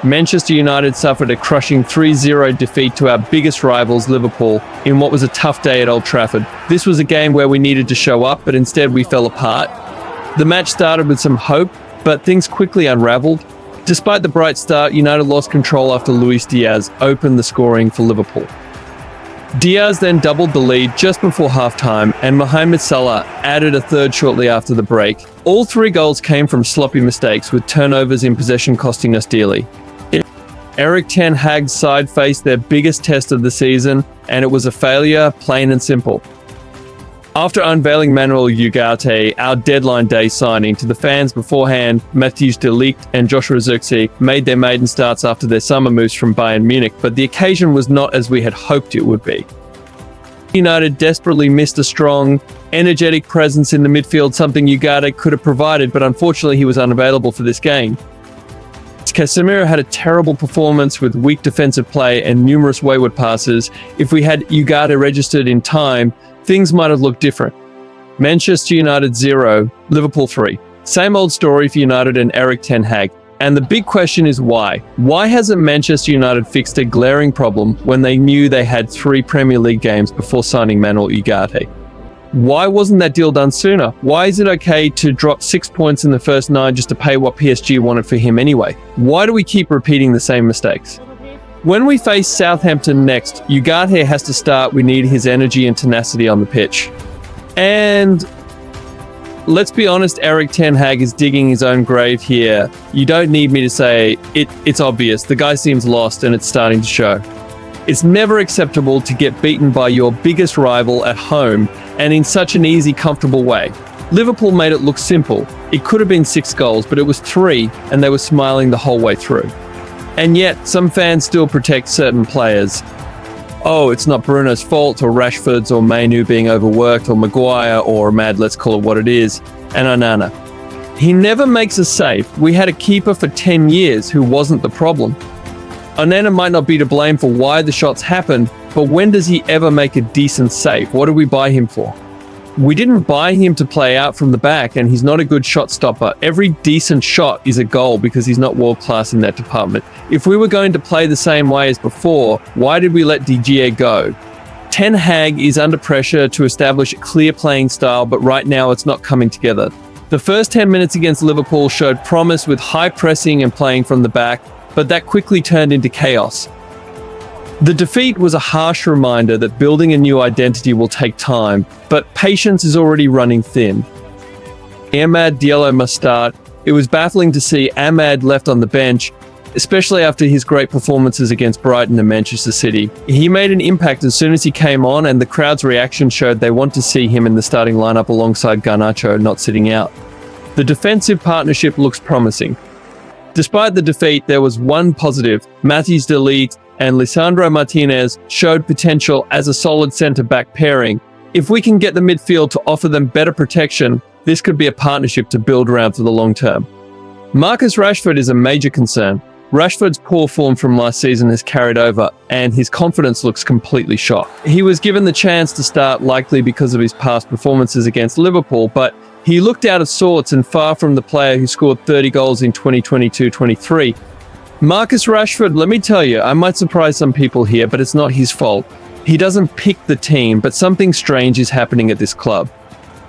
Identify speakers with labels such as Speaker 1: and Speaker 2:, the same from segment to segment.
Speaker 1: Manchester United suffered a crushing 3-0 defeat to our biggest rivals, Liverpool, in what was a tough day at Old Trafford. This was a game where we needed to show up, but instead we fell apart. The match started with some hope, but things quickly unraveled. Despite the bright start, United lost control after Luis Diaz opened the scoring for Liverpool. Diaz then doubled the lead just before halftime, and Mohamed Salah added a third shortly after the break. All three goals came from sloppy mistakes, with turnovers in possession costing us dearly. Erik Ten Hag's side faced their biggest test of the season, and it was a failure, plain and simple. After unveiling Manuel Ugarte, our deadline day signing, to the fans beforehand, Matthijs Ligt and Zirkzee made their maiden starts after their summer moves from Bayern Munich, but the occasion was not as we had hoped it would be. United desperately missed a strong, energetic presence in the midfield, something Ugarte could have provided, but unfortunately he was unavailable for this game. Casemiro had a terrible performance with weak defensive play and numerous wayward passes. If we had Ugarte registered in time, things might have looked different. Manchester United 0, Liverpool 3. Same old story for United and Erik Ten Hag. And the big question is why? Why hasn't Manchester United fixed a glaring problem when they knew they had 3 Premier League games before signing Manuel Ugarte? Why wasn't that deal done sooner? Why is it okay to drop 6 points in the first 9 just to pay what PSG wanted for him anyway? Why do we keep repeating the same mistakes? When we face Southampton next, Ugarte has to start. We need his energy and tenacity on the pitch. And let's be honest, Erik Ten Hag is digging his own grave here. You don't need me to say it's obvious. The guy seems lost and it's starting to show. It's never acceptable to get beaten by your biggest rival at home and in such an easy, comfortable way. Liverpool made it look simple. It could have been 6 goals, but it was 3, and they were smiling the whole way through. And yet, some fans still protect certain players. Oh, it's not Bruno's fault, or Rashford's, or Mainu being overworked, or Maguire, or Ahmad, let's call it what it is, and Onana. He never makes a save. We had a keeper for 10 years who wasn't the problem. Onana might not be to blame for why the shots happened, but when does he ever make a decent save? What did we buy him for? We didn't buy him to play out from the back, and he's not a good shot stopper. Every decent shot is a goal because he's not world-class in that department. If we were going to play the same way as before, why did we let De Gea go? Ten Hag is under pressure to establish a clear playing style, but right now it's not coming together. The first 10 minutes against Liverpool showed promise with high pressing and playing from the back, but that quickly turned into chaos. The defeat was a harsh reminder that building a new identity will take time, but patience is already running thin. Amad Diallo must start. It was baffling to see Amad left on the bench, especially after his great performances against Brighton and Manchester City. He made an impact as soon as he came on, and the crowd's reaction showed they want to see him in the starting lineup alongside Garnacho, not sitting out. The defensive partnership looks promising. Despite the defeat, there was one positive. Matthijs de Ligt and Lisandro Martinez showed potential as a solid centre-back pairing. If we can get the midfield to offer them better protection, this could be a partnership to build around for the long term. Marcus Rashford is a major concern. Rashford's poor form from last season has carried over, and his confidence looks completely shot. He was given the chance to start, likely because of his past performances against Liverpool, but he looked out of sorts and far from the player who scored 30 goals in 2022-23. Marcus Rashford, let me tell you, I might surprise some people here, but it's not his fault. He doesn't pick the team, but something strange is happening at this club.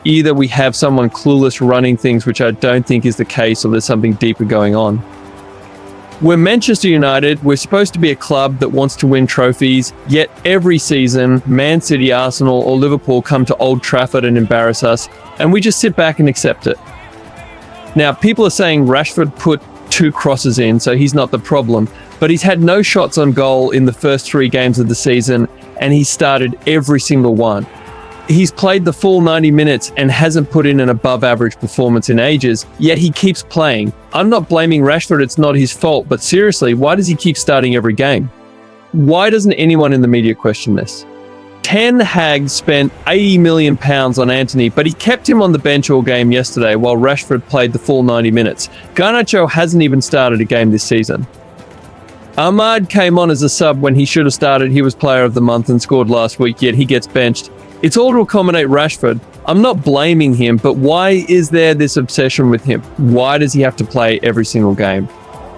Speaker 1: Either we have someone clueless running things, which I don't think is the case, or there's something deeper going on. We're Manchester United. We're supposed to be a club that wants to win trophies, yet every season, Man City, Arsenal, or Liverpool come to Old Trafford and embarrass us, and we just sit back and accept it. Now, people are saying Rashford put 2 crosses in, so he's not the problem, but he's had no shots on goal in the first 3 games of the season, and he started every single one. He's played the full 90 minutes and hasn't put in an above-average performance in ages, yet he keeps playing. I'm not blaming Rashford, it's not his fault, but seriously, why does he keep starting every game? Why doesn't anyone in the media question this? Ten Hag spent £80 million on Antony, but he kept him on the bench all game yesterday while Rashford played the full 90 minutes. Garnacho hasn't even started a game this season. Ahmad came on as a sub when he should have started. He was player of the month and scored last week, yet he gets benched. It's all to accommodate Rashford. I'm not blaming him, but why is there this obsession with him? Why does he have to play every single game?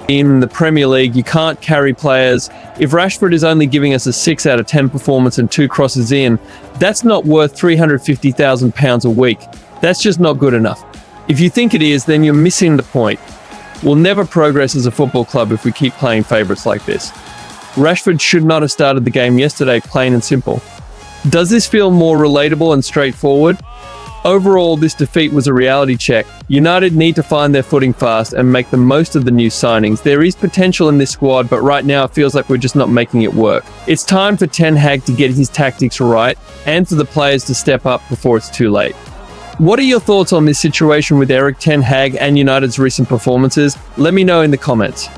Speaker 1: In the Premier League, you can't carry players. If Rashford is only giving us a 6 out of 10 performance and 2 crosses in, that's not worth £350,000 a week. That's just not good enough. If you think it is, then you're missing the point. We'll never progress as a football club if we keep playing favourites like this. Rashford should not have started the game yesterday, plain and simple. Does this feel more relatable and straightforward? Overall, this defeat was a reality check. United need to find their footing fast and make the most of the new signings. There is potential in this squad, but right now it feels like we're just not making it work. It's time for Ten Hag to get his tactics right and for the players to step up before it's too late. What are your thoughts on this situation with Erik ten Hag and United's recent performances? Let me know in the comments.